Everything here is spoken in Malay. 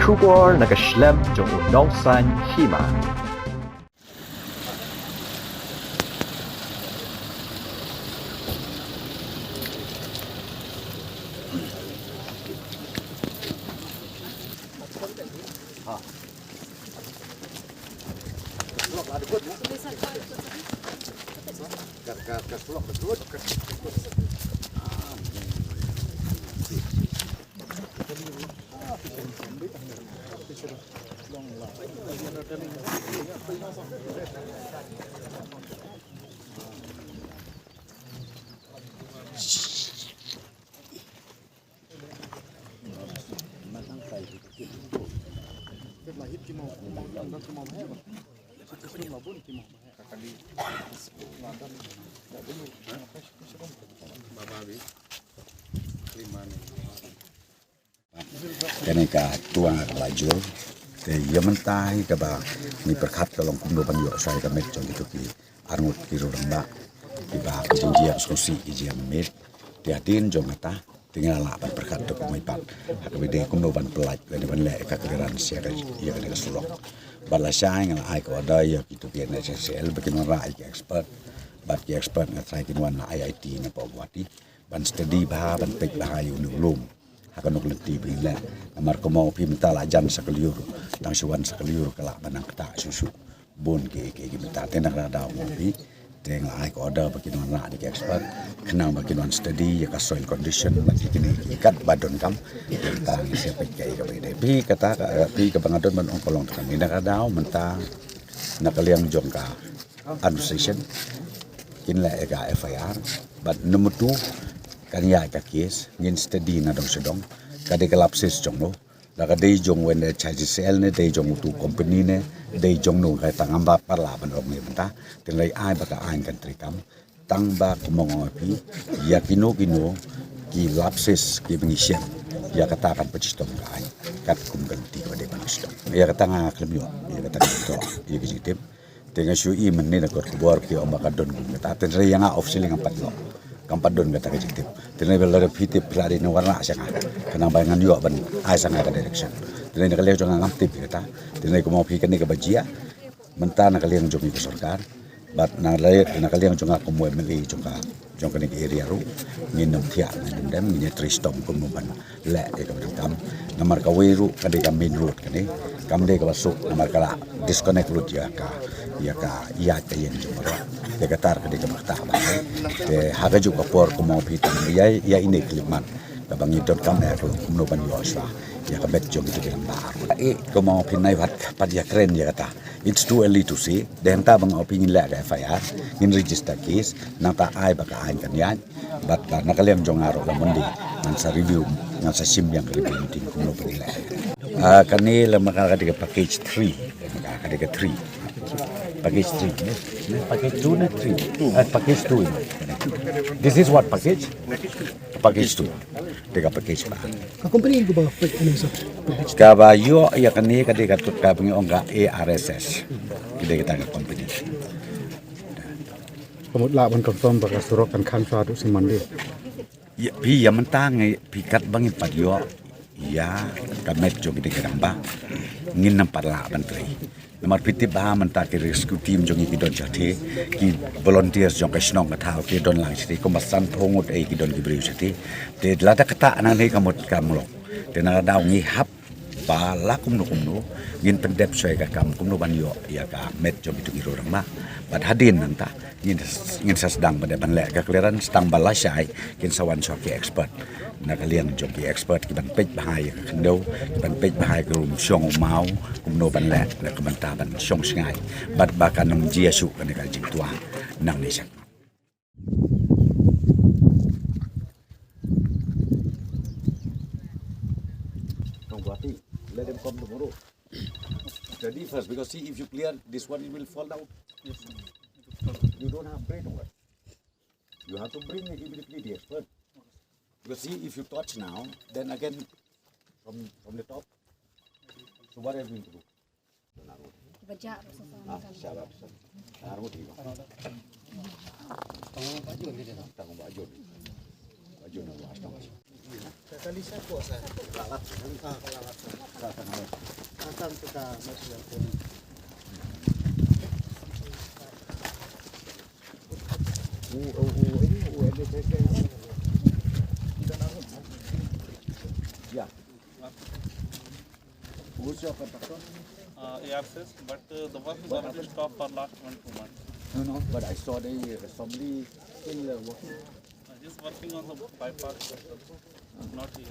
出国那个 Schlemm 中农山起码。Ketika tua lajur, Yaman tahi kaba ni perkat kalau kumdo banyo saya kami jom itu ki arngut kiru ramba kiba kejanjian skosi ijian mit tiadin jom kata tinggal lah perkat tu kumai pat hakabide kumdo ban pelaj dari ban le kakeliran siaga ia kena sulok balasai ngal ai ko ada ya kitu pian SSL bikin rai expert bat ki expert ngai kin wan IIT na pawati ban study bah ban pek bahayu nulum akan nuk lenti bila namar ko mau pimta la jam sakaliur tang suwan sakaliur kala banang kata susu bon ke minta tenak da mo pi teng ai ko order bakin wan di expert kenal bakin wan study ya ka soil condition mati kini ikat badon kam kita siapa kai ka pi kata pi ka bangadon man ong kolong kan ina ka daw menta nakaliang jong ka administration kinla ka FIR but number 2 kan ya ka case ngin study na dong sedong kade kalapsis jong no la kade jong when the charges sel ne de jong tu company ne de jong no ka tangamba parla ban ong ne benta tenlai ai ba ka ai kan trikam tangba kumong api ya kino ki lapsis ki pengisyen ya kata kan pecistong ka ai kat kum ganti ka de pecistong ya kata nga klemyo ya kata to ya kijitim tenga shu I men ne ko bor ki om ka don kum kata tenlai yang off siling 4 lo kampadon kata kejitip tenai belare pitip pelari no warna sanga kenang bayangan yo ban ai sanga ka direction tenai nak leo jangan ngamtip kata tenai ko mau pi kan ni ka bajia menta nak leo jong ko sarkar bat nak leo jong ko mo meli jong kan ni area ru nginum thia ndem ni tristom ko mo ban le e ka tam namar ka weru ka de ka main road kan ni kam de ka masuk namar kala disconnect road ya ka ya ka yen jong de katar ka de ka makta ba de haga juga por ko mau pitan ya ini kliman ka bangi dot kam ya ko no ban yo swa ya ka bet jong itu kan baru ko mau pinai wat pad ya keren ya kata it's too early to see den ta bang opinion la ka FIR in register case nang ta ai ba ka ai kan ya bat ka nakalem jong aro la mundi nang sa review nang sa sim yang review meeting ko no pinila kanila makaka de package 3 makaka de 3 package 3 package 2 na 3 package 2 this is what package 2 tega package ba ka company ko ba ano sa ka ba yo ya kani ka de katut ka pingi onga ARSS kide kita ka company kamut la ban confirm ba ka surok kan khan sa du si mandi ya pi ya mentang pikat bangi padyo ya kamet jo kide keramba ngin nampat la bantri namar pitip ba menta ki rescue team jong ki don jati ki volunteers jong ka snong ka thau ki don lang siti ko masan thongut ei ki don ki briu siti te lada kata nang nei kamot kamlo te na daw ngi hap ba la kum no ngin pendep soy ka kam kum no ban yo ya ka met jong itu ki rorang ma bat hadin nang ta ngin sa sedang pada ban le ka kleran sedang balasai kin sawan so ki expert nakalian jong ki expert ki ban pej bahai ka kendo ki ban pej bahai ka rum syong mau kum no ban le ka ban ta ban syong singai bat ba kan nong jia su ka ka jing tua nang ni sak tong buati let them come tomorrow ready first because see if you clear this one it will fall down yes you don't have brain over you have to bring immediately the expert. Because see, if you touch now, then again from the top. So what are you going to do? Baca Syarab. Harus di. Tanggung baju. Baju nak luas. Who's your contractor? ARCS, but the work is already stopped for last 1-2 months. No, but I saw somebody still working. Just working on the bypass, not here.